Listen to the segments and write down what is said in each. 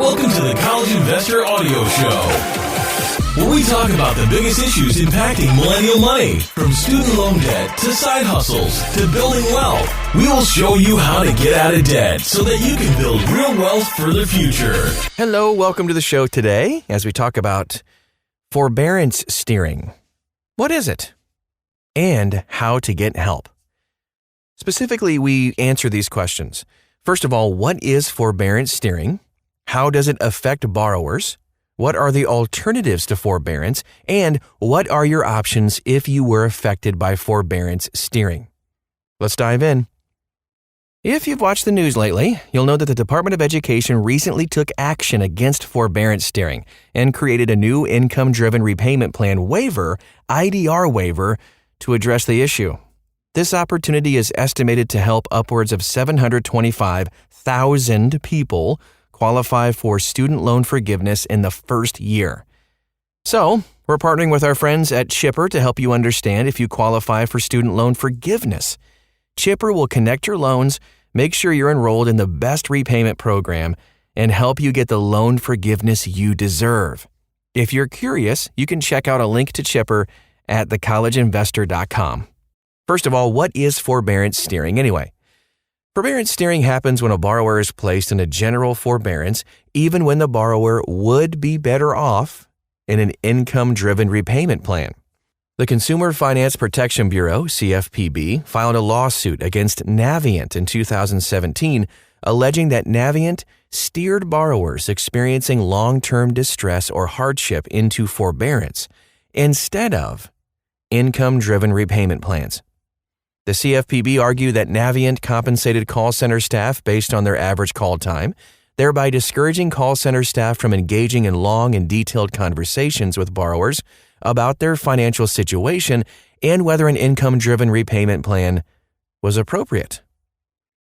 Welcome to the College Investor Audio Show, where we talk about the biggest issues impacting millennial money, from student loan debt to side hustles to building wealth. We will show you how to get out of debt so that you can build real wealth for the future. Hello, welcome to the show today as we talk about forbearance steering. What is it? And how to get help. Specifically, we answer these questions. First of all, what is forbearance steering? How does it affect borrowers? What are the alternatives to forbearance? And what are your options if you were affected by forbearance steering? Let's dive in. If you've watched the news lately, you'll know that the Department of Education recently took action against forbearance steering and created a new income-driven repayment plan waiver, IDR Waiver, to address the issue. This opportunity is estimated to help upwards of 725,000 people qualify for student loan forgiveness in the first year. So, we're partnering with our friends at Chipper to help you understand if you qualify for student loan forgiveness. Chipper will connect your loans, make sure you're enrolled in the best repayment program, and help you get the loan forgiveness you deserve. If you're curious, you can check out a link to Chipper at thecollegeinvestor.com. First of all, what is forbearance steering anyway? Forbearance steering happens when a borrower is placed in a general forbearance, even when the borrower would be better off in an income-driven repayment plan. The Consumer Finance Protection Bureau, CFPB, filed a lawsuit against Navient in 2017, alleging that Navient steered borrowers experiencing long-term distress or hardship into forbearance instead of income-driven repayment plans. The CFPB argued that Navient compensated call center staff based on their average call time, thereby discouraging call center staff from engaging in long and detailed conversations with borrowers about their financial situation and whether an income-driven repayment plan was appropriate.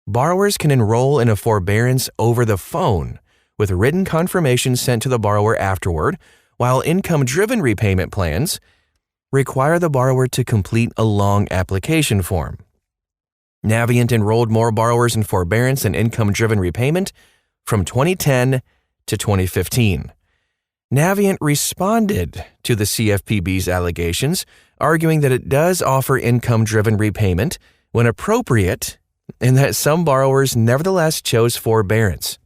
Borrowers can enroll in a forbearance over the phone with written confirmation sent to the borrower afterward, while income-driven repayment plans require the borrower to complete a long application form. Navient enrolled more borrowers in forbearance and income-driven repayment from 2010 to 2015. Navient responded to the CFPB's allegations, arguing that it does offer income-driven repayment when appropriate and that some borrowers nevertheless chose forbearance.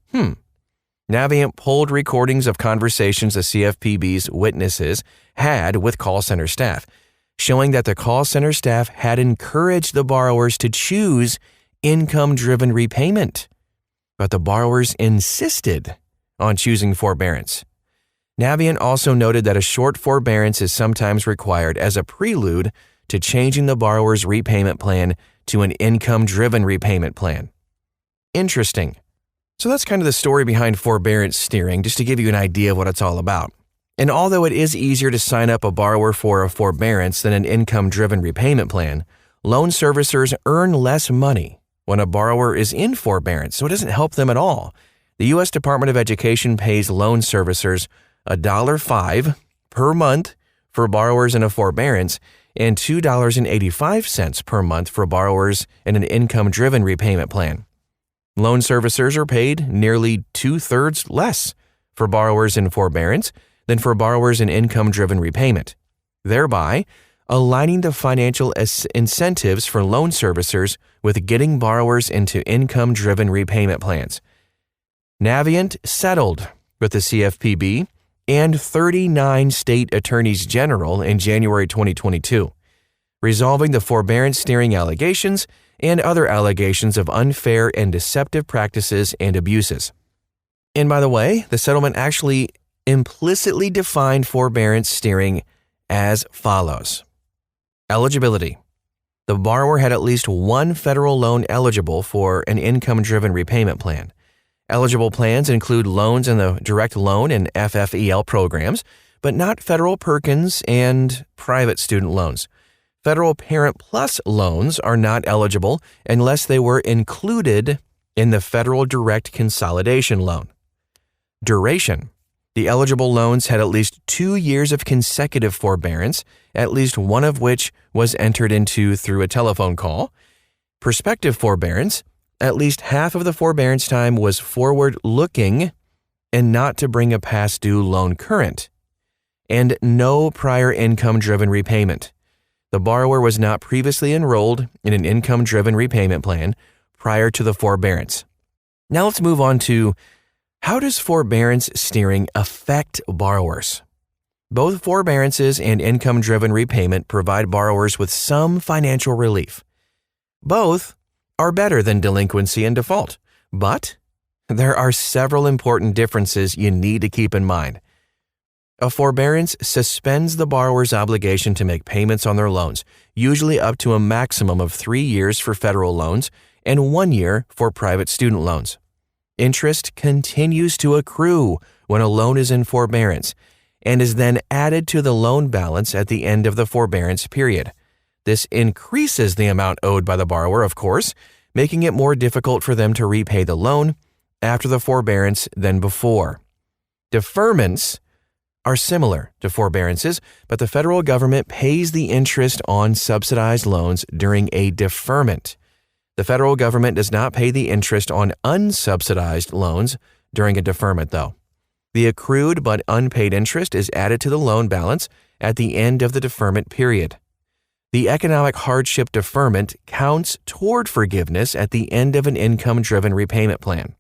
Navient pulled recordings of conversations the CFPB's witnesses had with call center staff, showing that the call center staff had encouraged the borrowers to choose income-driven repayment, but the borrowers insisted on choosing forbearance. Navient also noted that a short forbearance is sometimes required as a prelude to changing the borrower's repayment plan to an income-driven repayment plan. Interesting. So that's kind of the story behind forbearance steering, just to give you an idea of what it's all about. And although it is easier to sign up a borrower for a forbearance than an income-driven repayment plan, loan servicers earn less money when a borrower is in forbearance, so it doesn't help them at all. The U.S. Department of Education pays loan servicers $1.05 per month for borrowers in a forbearance and $2.85 per month for borrowers in an income-driven repayment plan. Loan servicers are paid nearly 2/3 less for borrowers in forbearance than for borrowers in income-driven repayment, thereby aligning the financial incentives for loan servicers with getting borrowers into income-driven repayment plans. Navient settled with the CFPB and 39 state attorneys general in January 2022, resolving the forbearance steering allegations and other allegations of unfair and deceptive practices and abuses. And by the way, the settlement actually implicitly defined forbearance steering as follows. Eligibility. The borrower had at least one federal loan eligible for an income-driven repayment plan. Eligible plans include loans in the direct loan and FFEL programs, but not federal Perkins and private student loans. Federal Parent Plus loans are not eligible unless they were included in the Federal Direct Consolidation Loan. Duration. The eligible loans had at least 2 years of consecutive forbearance, at least one of which was entered into through a telephone call. Prospective forbearance. At least half of the forbearance time was forward-looking and not to bring a past due loan current, and no prior income-driven repayment. The borrower was not previously enrolled in an income-driven repayment plan prior to the forbearance. Now let's move on to how does forbearance steering affect borrowers? Both forbearances and income-driven repayment provide borrowers with some financial relief. Both are better than delinquency and default, but there are several important differences you need to keep in mind. A forbearance suspends the borrower's obligation to make payments on their loans, usually up to a maximum of 3 years for federal loans and 1 year for private student loans. Interest continues to accrue when a loan is in forbearance and is then added to the loan balance at the end of the forbearance period. This increases the amount owed by the borrower, of course, making it more difficult for them to repay the loan after the forbearance than before. Deferments are similar to forbearances, but the federal government pays the interest on subsidized loans during a deferment. The federal government does not pay the interest on unsubsidized loans during a deferment, though. The accrued but unpaid interest is added to the loan balance at the end of the deferment period. The economic hardship deferment counts toward forgiveness at the end of an income-driven repayment plan.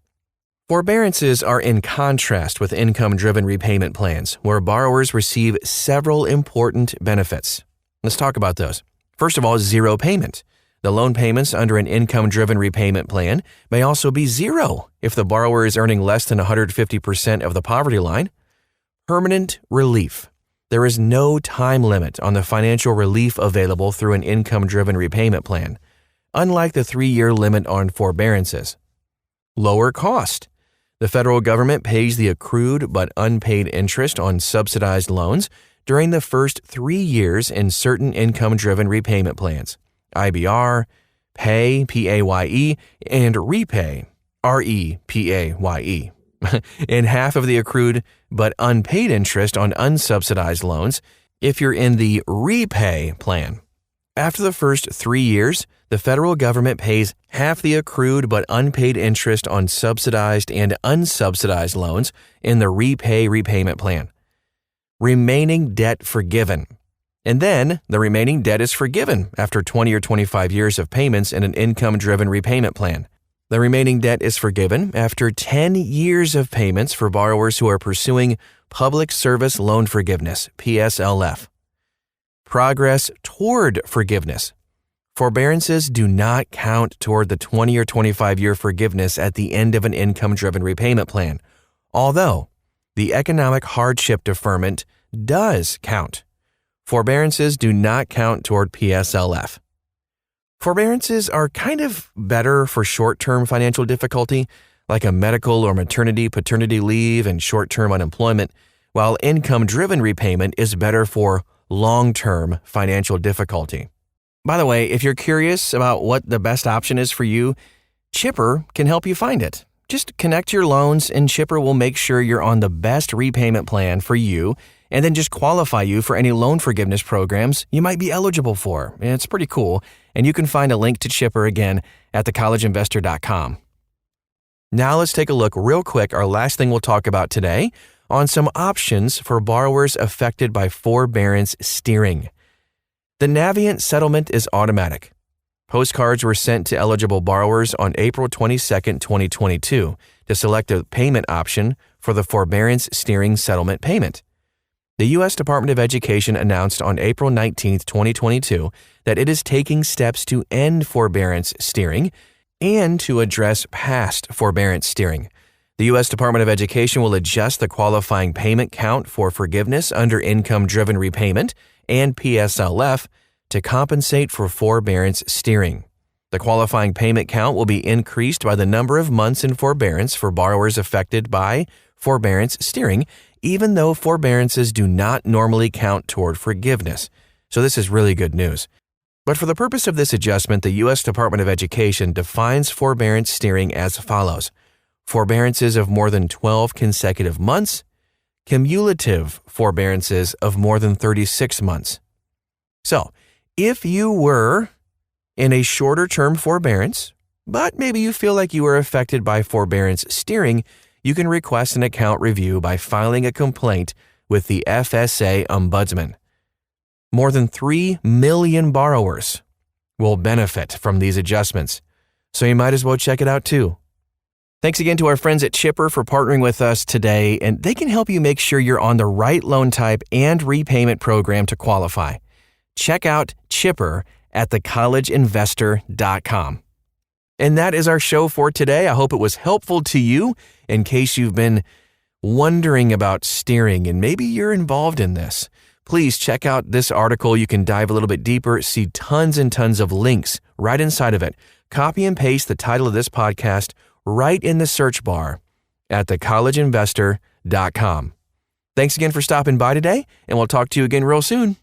Forbearances are in contrast with income-driven repayment plans, where borrowers receive several important benefits. Let's talk about those. First of all, zero payment. The loan payments under an income-driven repayment plan may also be zero if the borrower is earning less than 150% of the poverty line. Permanent relief. There is no time limit on the financial relief available through an income-driven repayment plan, unlike the 3-year limit on forbearances. Lower cost. The federal government pays the accrued but unpaid interest on subsidized loans during the first 3 years in certain income-driven repayment plans. IBR, Pay, P-A-Y-E, and Repay, R-E-P-A-Y-E. And half of the accrued but unpaid interest on unsubsidized loans if you're in the Repay plan. After the first 3 years, the federal government pays half the accrued but unpaid interest on subsidized and unsubsidized loans in the Repay repayment plan. Remaining debt forgiven. And then the remaining debt is forgiven after 20 or 25 years of payments in an income-driven repayment plan. The remaining debt is forgiven after 10 years of payments for borrowers who are pursuing Public Service Loan Forgiveness, PSLF. Progress toward forgiveness. Forbearances do not count toward the 20 or 25-year forgiveness at the end of an income-driven repayment plan, although the economic hardship deferment does count. Forbearances do not count toward PSLF. Forbearances are kind of better for short-term financial difficulty, like a medical or maternity, paternity leave, and short-term unemployment, while income-driven repayment is better for long-term financial difficulty. By the way, if you're curious about what the best option is for you, Chipper can help you find it. Just connect your loans and Chipper will make sure you're on the best repayment plan for you and then just qualify you for any loan forgiveness programs you might be eligible for. It's pretty cool, and you can find a link to Chipper again at thecollegeinvestor.com. Now let's take a look real quick, our last thing we'll talk about today, on some options for borrowers affected by forbearance steering. The Navient settlement is automatic. Postcards were sent to eligible borrowers on April 22, 2022 to select a payment option for the forbearance steering settlement payment. The U.S. Department of Education announced on April 19, 2022 that it is taking steps to end forbearance steering and to address past forbearance steering. The U.S. Department of Education will adjust the qualifying payment count for forgiveness under income-driven repayment and PSLF to compensate for forbearance steering. The qualifying payment count will be increased by the number of months in forbearance for borrowers affected by forbearance steering, even though forbearances do not normally count toward forgiveness. So this is really good news. But for the purpose of this adjustment, the U.S. Department of Education defines forbearance steering as follows: forbearances of more than 12 consecutive months, cumulative forbearances of more than 36 months. So, if you were in a shorter term forbearance, but maybe you feel like you were affected by forbearance steering, you can request an account review by filing a complaint with the FSA Ombudsman. More than 3 million borrowers will benefit from these adjustments, so you might as well check it out too. Thanks again to our friends at Chipper for partnering with us today, and they can help you make sure you're on the right loan type and repayment program to qualify. Check out Chipper at thecollegeinvestor.com. And that is our show for today. I hope it was helpful to you in case you've been wondering about steering and maybe you're involved in this. Please check out this article. You can dive a little bit deeper, see tons and tons of links right inside of it. Copy and paste the title of this podcast right in the search bar at thecollegeinvestor.com. Thanks again for stopping by today, and we'll talk to you again real soon.